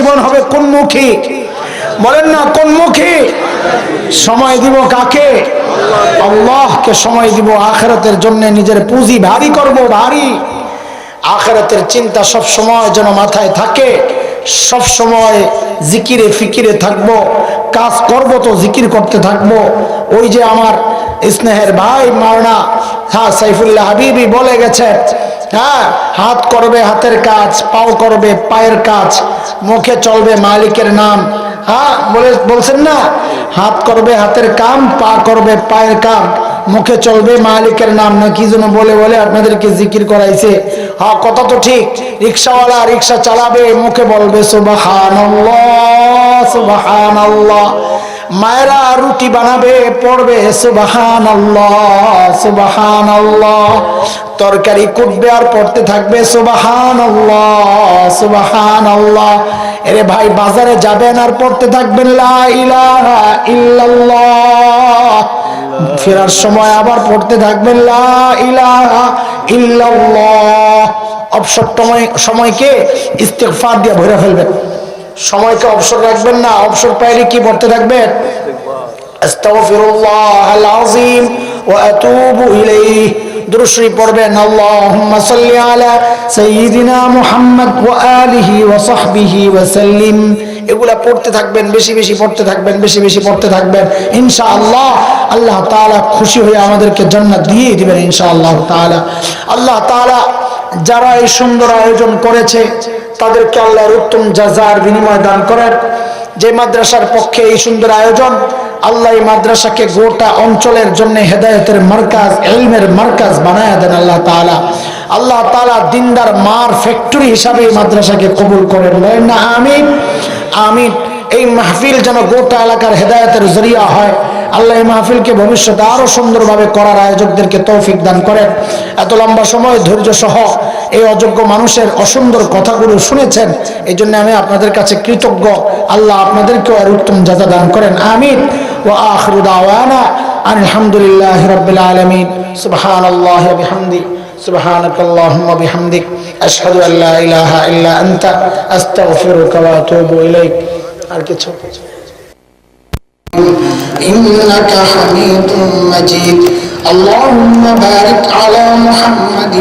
জীবন হবে কোনমুখী? বলেন না কোনমুখী? সময় দিব কাকে? আল্লাহকে সময় দিব। আখিরাতের জন্য নিজের পুঁজি ভারী করব, ভারী। আখিরাতের চিন্তা সব সময় যেন মাথায় থাকে, সব সময় জিকিরে ফিকিরে থাকব। কাজ করব তো জিকির করতে থাকব। ওই যে আমার স্নেহের ভাই মাওলানা সাইফুল্লাহ হাবিবি বলে গেছে, হ্যাঁ, হাত করবে হাতের কাজ, পাও করবে পায়ের কাজ, মুখে চলবে মালিকের নাম। হ্যাঁ, বলছেন না, হাত করবে হাতের কাম, পা করবে পায়ের কাম, মুখে চলবে মালিকের নাম, না কি যেন বলে বলে আপনাদেরকে জিকির করাইছে। হ্যাঁ, কথা তো ঠিক। রিক্সাওয়ালা রিক্সা চালাবে, মুখে বলবে সুবহানাল্লাহ সুবহানাল্লাহ। মায়েরা রুটি বানাবে, পড়বে সুবহানাল্লাহ সুবহানাল্লাহ। তরকারি কুটবে আর পড়তে থাকবে সুবহানাল্লাহ সুবহানাল্লাহ। এরে ভাই, বাজারে যাবেন আর পড়তে থাকবেন লা ইলাহা ইল্লাল্লাহ। ফেরার সময় আবার পড়তে থাকবেন লা ইলাহা ইল্লাল্লাহ। অবসর সময়কে ইস্তেগফার দিয়ে ভরে ফেলবেন। সময়কে অবসর রাখবেন না। অবসর পাইলে কি পড়তে থাকবেন? আস্তাগফিরুল্লাহাল আযীম ওয়া আতুবু ইলাইহি। দুরূদ শরীফ পড়বেন, আল্লাহুম্মা সাল্লি আলা সাইয়্যিদিনা মুহাম্মদ ওয়া আলিহি ওয়া সাহবিহি ওয়া সাল্লিম। এগুলা পড়তে থাকবেন, বেশি বেশি পড়তে থাকবেন, বেশি বেশি পড়তে থাকবেন। ইনশাআল্লাহ আল্লাহ তাআলা খুশি হয়ে আমাদেরকে জান্নাত দিয়ে দিবেন ইনশাআল্লাহ তাআলা। আল্লাহ তাআলা যারা এই সুন্দর আয়োজন করেছে তাদেরকে আল্লাহর উত্তম জাযার বিনিময় দান করেন। যে মাদ্রাসার পক্ষে এই সুন্দর আয়োজন, আল্লাহ এই মাদ্রাসাকে গোটা অঞ্চলের জন্য হেদায়েতের মার্কাজ, ইলমের মার্কাজ বানায়া দেন আল্লাহ তাআলা। আল্লাহ তাআলা দিনদার মার ফ্যাক্টরি হিসাবে এই মাদ্রাসাকে কবুল করেন। বলেন না আমিন আমিন। এই মাহফিল যেন গোটা এলাকার হেদায়েতের জরিয়া হয়। আল্লাহ এই মাহফিলকে ভবিষ্যতে আরো সুন্দরভাবে করার আয়োজকদেরকে তৌফিক দান করেন। এত লম্বা সময় ধৈর্য সহ এই অযোগ্য মানুষের অসুন্দর কথাগুলো শুনেছেন, এই জন্য আমি আপনাদের কাছে কৃতজ্ঞ। আল্লাহ আপনাদেরকেও আর উত্তম জাযা দান করেন। আমিন। ওয়া আখিরু দাওয়ানা আলহামদুলিল্লাহি রাব্বিল আলামিন। সুবহানাল্লাহি ওয়া বিহামদিহি, সুবহানাকাল্লাহুম্মা বিহামদিক, আশহাদু আল লা ইলাহা ইল্লা আনতা, আস্তাগফিরুকা ওয়া আতুবু ইলাইক। আর কিছু? إنك حميد مجيد. اللهم بارك على محمد